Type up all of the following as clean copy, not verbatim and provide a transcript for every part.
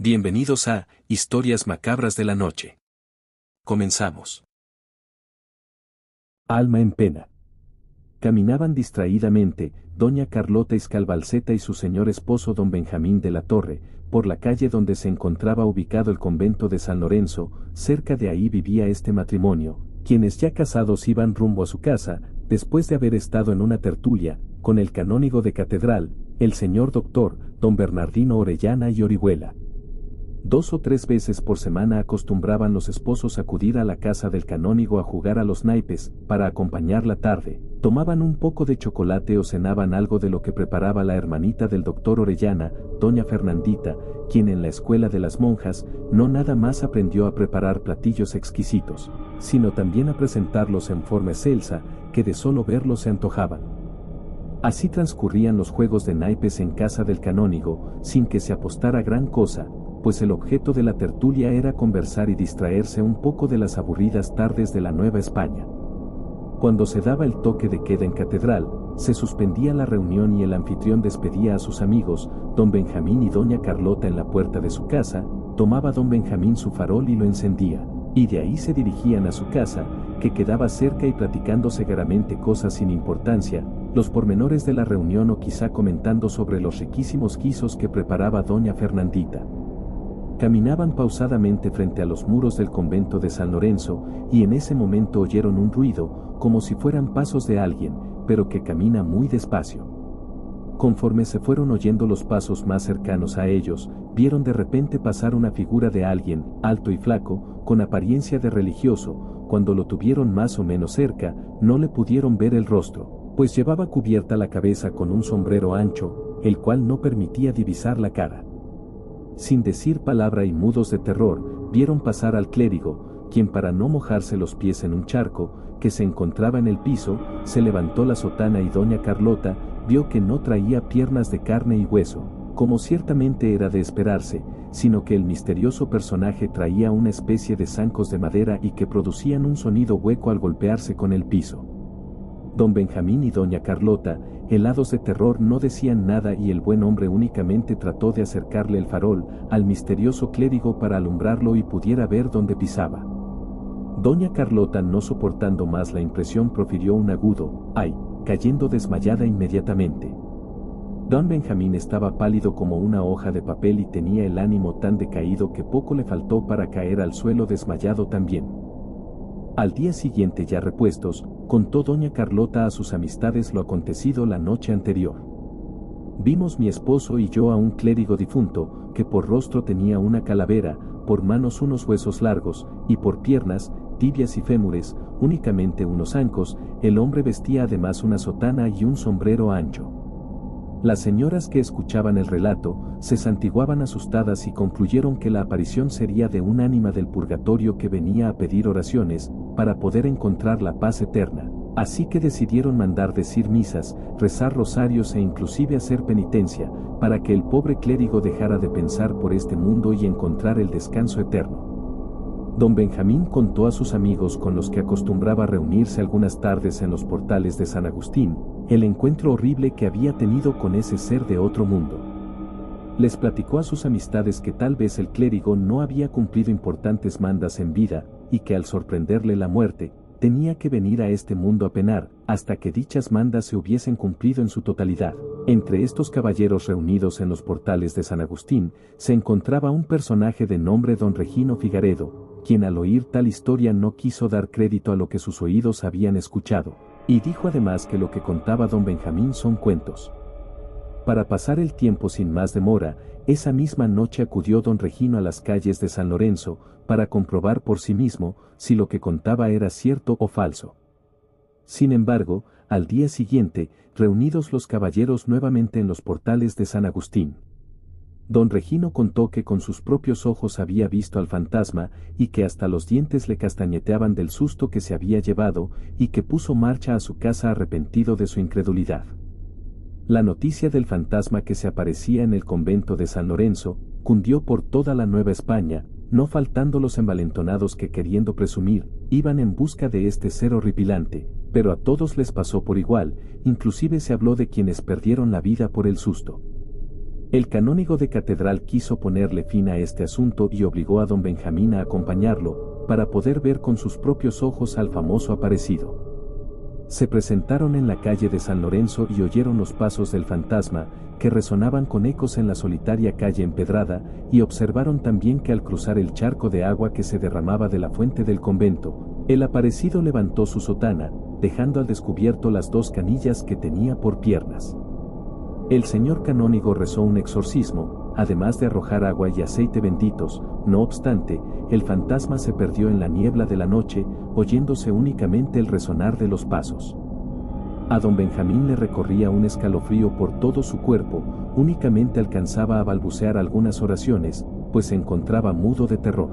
Bienvenidos a Historias Macabras de la Noche. Comenzamos. Alma en pena. Caminaban distraídamente, doña Carlota Escalbalceta y su señor esposo don Benjamín de la Torre, por la calle donde se encontraba ubicado el convento de San Lorenzo. Cerca de ahí vivía este matrimonio, quienes ya casados iban rumbo a su casa, después de haber estado en una tertulia, con el canónigo de catedral, el señor doctor, don Bernardino Orellana y Orihuela. 2 o 3 veces por semana acostumbraban los esposos acudir a la casa del canónigo a jugar a los naipes. Para acompañar la tarde, tomaban un poco de chocolate o cenaban algo de lo que preparaba la hermanita del doctor Orellana, doña Fernandita, quien en la escuela de las monjas, no nada más aprendió a preparar platillos exquisitos, sino también a presentarlos en forma excelsa, que de solo verlos se antojaban. Así transcurrían los juegos de naipes en casa del canónigo, sin que se apostara gran cosa, pues el objeto de la tertulia era conversar y distraerse un poco de las aburridas tardes de la Nueva España. Cuando se daba el toque de queda en catedral, se suspendía la reunión y el anfitrión despedía a sus amigos, don Benjamín y doña Carlota en la puerta de su casa. Tomaba don Benjamín su farol y lo encendía, y de ahí se dirigían a su casa, que quedaba cerca, y platicando segaramente cosas sin importancia, los pormenores de la reunión o quizá comentando sobre los riquísimos guisos que preparaba doña Fernandita. Caminaban pausadamente frente a los muros del convento de San Lorenzo, y en ese momento oyeron un ruido, como si fueran pasos de alguien, pero que camina muy despacio. Conforme se fueron oyendo los pasos más cercanos a ellos, vieron de repente pasar una figura de alguien, alto y flaco, con apariencia de religioso. Cuando lo tuvieron más o menos cerca, no le pudieron ver el rostro, pues llevaba cubierta la cabeza con un sombrero ancho, el cual no permitía divisar la cara. Sin decir palabra y mudos de terror, vieron pasar al clérigo, quien, para no mojarse los pies en un charco que se encontraba en el piso, se levantó la sotana, y doña Carlota vio que no traía piernas de carne y hueso, como ciertamente era de esperarse, sino que el misterioso personaje traía una especie de zancos de madera y que producían un sonido hueco al golpearse con el piso. Don Benjamín y doña Carlota, helados de terror, no decían nada, y el buen hombre únicamente trató de acercarle el farol al misterioso clérigo para alumbrarlo y pudiera ver dónde pisaba. Doña Carlota, no soportando más la impresión, profirió un agudo «ay», cayendo desmayada inmediatamente. Don Benjamín estaba pálido como una hoja de papel y tenía el ánimo tan decaído que poco le faltó para caer al suelo desmayado también. Al día siguiente, ya repuestos, contó doña Carlota a sus amistades lo acontecido la noche anterior. Vimos mi esposo y yo a un clérigo difunto, que por rostro tenía una calavera, por manos unos huesos largos, y por piernas, tibias y fémures, únicamente unos zancos. El hombre vestía además una sotana y un sombrero ancho. Las señoras que escuchaban el relato, se santiguaban asustadas y concluyeron que la aparición sería de un ánima del purgatorio que venía a pedir oraciones, para poder encontrar la paz eterna. Así que decidieron mandar decir misas, rezar rosarios e inclusive hacer penitencia, para que el pobre clérigo dejara de pensar por este mundo y encontrar el descanso eterno. Don Benjamín contó a sus amigos, con los que acostumbraba reunirse algunas tardes en los portales de San Agustín, el encuentro horrible que había tenido con ese ser de otro mundo. Les platicó a sus amistades que tal vez el clérigo no había cumplido importantes mandas en vida, y que al sorprenderle la muerte, tenía que venir a este mundo a penar, hasta que dichas mandas se hubiesen cumplido en su totalidad. Entre estos caballeros reunidos en los portales de San Agustín, se encontraba un personaje de nombre don Regino Figaredo, quien al oír tal historia no quiso dar crédito a lo que sus oídos habían escuchado, y dijo además que lo que contaba don Benjamín son cuentos. Para pasar el tiempo sin más demora, esa misma noche acudió don Regino a las calles de San Lorenzo, para comprobar por sí mismo si lo que contaba era cierto o falso. Sin embargo, al día siguiente, reunidos los caballeros nuevamente en los portales de San Agustín, don Regino contó que con sus propios ojos había visto al fantasma, y que hasta los dientes le castañeteaban del susto que se había llevado, y que puso marcha a su casa arrepentido de su incredulidad. La noticia del fantasma que se aparecía en el convento de San Lorenzo cundió por toda la Nueva España, no faltando los envalentonados que, queriendo presumir, iban en busca de este ser horripilante, pero a todos les pasó por igual, inclusive se habló de quienes perdieron la vida por el susto. El canónigo de catedral quiso ponerle fin a este asunto y obligó a don Benjamín a acompañarlo, para poder ver con sus propios ojos al famoso aparecido. Se presentaron en la calle de San Lorenzo y oyeron los pasos del fantasma, que resonaban con ecos en la solitaria calle empedrada, y observaron también que al cruzar el charco de agua que se derramaba de la fuente del convento, el aparecido levantó su sotana, dejando al descubierto las dos canillas que tenía por piernas. El señor canónigo rezó un exorcismo, además de arrojar agua y aceite benditos. No obstante, el fantasma se perdió en la niebla de la noche, oyéndose únicamente el resonar de los pasos. A don Benjamín le recorría un escalofrío por todo su cuerpo, únicamente alcanzaba a balbucear algunas oraciones, pues se encontraba mudo de terror.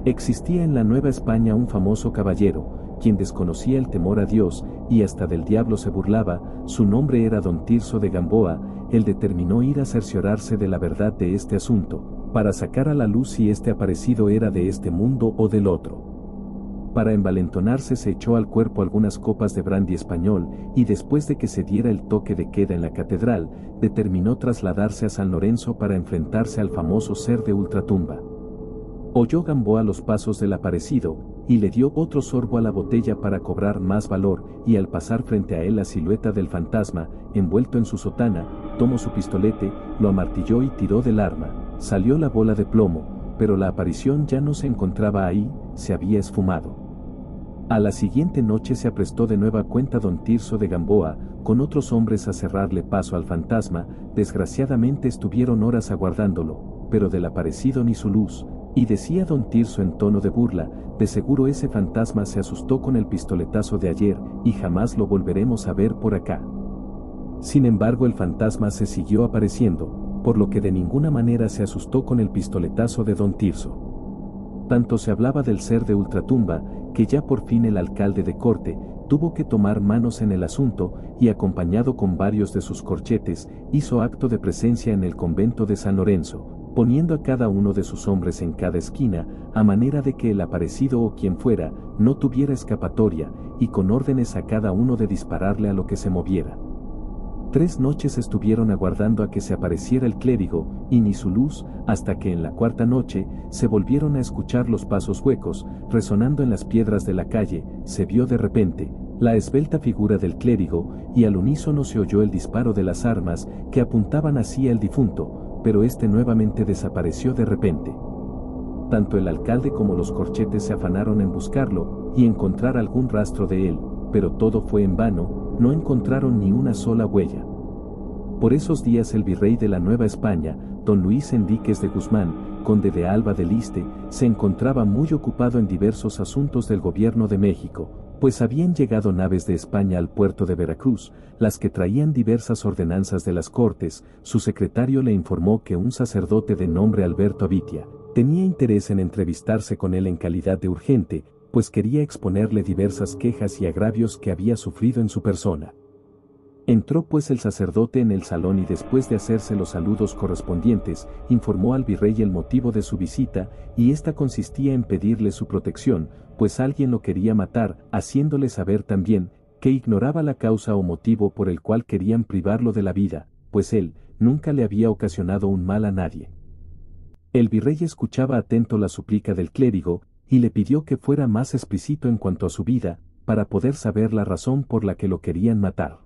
Existía en la Nueva España un famoso caballero, quien desconocía el temor a Dios, y hasta del diablo se burlaba. Su nombre era don Tirso de Gamboa. Él determinó ir a cerciorarse de la verdad de este asunto, para sacar a la luz si este aparecido era de este mundo o del otro. Para envalentonarse se echó al cuerpo algunas copas de brandy español, y después de que se diera el toque de queda en la catedral, determinó trasladarse a San Lorenzo para enfrentarse al famoso ser de ultratumba. Oyó Gamboa los pasos del aparecido, y le dio otro sorbo a la botella para cobrar más valor, y al pasar frente a él la silueta del fantasma, envuelto en su sotana, tomó su pistolete, lo amartilló y tiró del arma. Salió la bola de plomo, pero la aparición ya no se encontraba ahí, se había esfumado. A la siguiente noche se aprestó de nueva cuenta don Tirso de Gamboa, con otros hombres a cerrarle paso al fantasma. Desgraciadamente estuvieron horas aguardándolo, pero del aparecido ni su luz. Y decía don Tirso en tono de burla: de seguro ese fantasma se asustó con el pistoletazo de ayer, y jamás lo volveremos a ver por acá. Sin embargo, el fantasma se siguió apareciendo, por lo que de ninguna manera se asustó con el pistoletazo de don Tirso. Tanto se hablaba del ser de ultratumba, que ya por fin el alcalde de corte tuvo que tomar manos en el asunto, y acompañado con varios de sus corchetes, hizo acto de presencia en el convento de San Lorenzo, poniendo a cada uno de sus hombres en cada esquina, a manera de que el aparecido o quien fuera, no tuviera escapatoria, y con órdenes a cada uno de dispararle a lo que se moviera. 3 noches estuvieron aguardando a que se apareciera el clérigo, y ni su luz, hasta que en la 4ª noche, se volvieron a escuchar los pasos huecos, resonando en las piedras de la calle. Se vio de repente la esbelta figura del clérigo, y al unísono se oyó el disparo de las armas, que apuntaban hacia el difunto, pero este nuevamente desapareció de repente. Tanto el alcalde como los corchetes se afanaron en buscarlo, y encontrar algún rastro de él, pero todo fue en vano. No encontraron ni una sola huella. Por esos días el virrey de la Nueva España, don Luis Enríquez de Guzmán, conde de Alba del Iste, se encontraba muy ocupado en diversos asuntos del gobierno de México, pues habían llegado naves de España al puerto de Veracruz, las que traían diversas ordenanzas de las Cortes. Su secretario le informó que un sacerdote de nombre Alberto Abitia tenía interés en entrevistarse con él en calidad de urgente, pues quería exponerle diversas quejas y agravios que había sufrido en su persona. Entró pues el sacerdote en el salón y después de hacerse los saludos correspondientes, informó al virrey el motivo de su visita, y esta consistía en pedirle su protección, pues alguien lo quería matar, haciéndole saber también que ignoraba la causa o motivo por el cual querían privarlo de la vida, pues él nunca le había ocasionado un mal a nadie. El virrey escuchaba atento la súplica del clérigo, y le pidió que fuera más explícito en cuanto a su vida, para poder saber la razón por la que lo querían matar.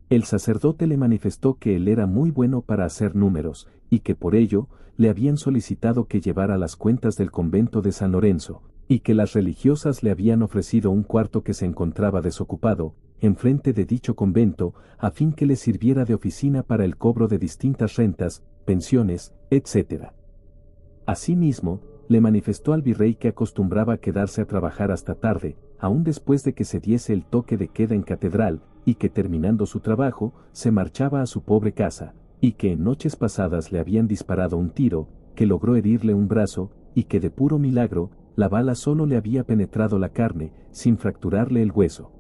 El sacerdote le manifestó que él era muy bueno para hacer números, y que por ello, le habían solicitado que llevara las cuentas del convento de San Lorenzo, y que las religiosas le habían ofrecido un cuarto que se encontraba desocupado, enfrente de dicho convento, a fin que le sirviera de oficina para el cobro de distintas rentas, pensiones, etc. Asimismo, le manifestó al virrey que acostumbraba a quedarse a trabajar hasta tarde, aún después de que se diese el toque de queda en catedral, y que terminando su trabajo, se marchaba a su pobre casa, y que en noches pasadas le habían disparado un tiro, que logró herirle un brazo, y que de puro milagro, la bala solo le había penetrado la carne, sin fracturarle el hueso.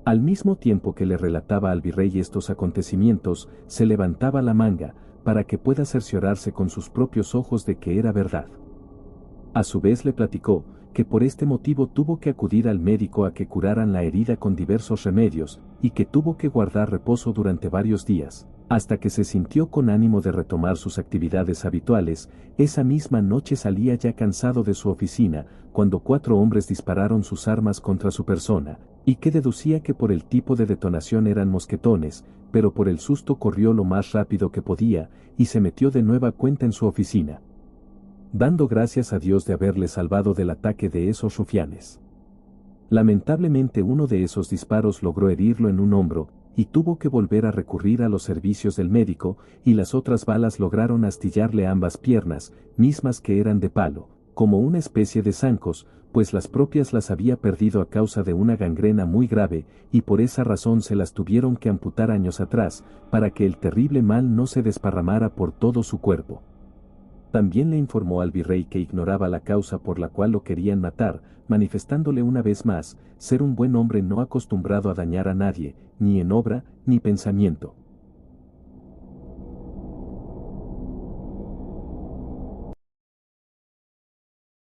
Al mismo tiempo que le relataba al virrey estos acontecimientos, se levantaba la manga, para que pueda cerciorarse con sus propios ojos de que era verdad. A su vez le platicó, que por este motivo tuvo que acudir al médico a que curaran la herida con diversos remedios, y que tuvo que guardar reposo durante varios días, Hasta que se sintió con ánimo de retomar sus actividades habituales, esa misma noche salía ya cansado de su oficina, cuando 4 hombres dispararon sus armas contra su persona, y que deducía que por el tipo de detonación eran mosquetones, pero por el susto corrió lo más rápido que podía, y se metió de nueva cuenta en su oficina, dando gracias a Dios de haberle salvado del ataque de esos rufianes. Lamentablemente uno de esos disparos logró herirlo en un hombro, y tuvo que volver a recurrir a los servicios del médico, y las otras balas lograron astillarle ambas piernas, mismas que eran de palo, como una especie de zancos, pues las propias las había perdido a causa de una gangrena muy grave, y por esa razón se las tuvieron que amputar años atrás, para que el terrible mal no se desparramara por todo su cuerpo. También le informó al virrey que ignoraba la causa por la cual lo querían matar, manifestándole una vez más, ser un buen hombre no acostumbrado a dañar a nadie, ni en obra, ni pensamiento.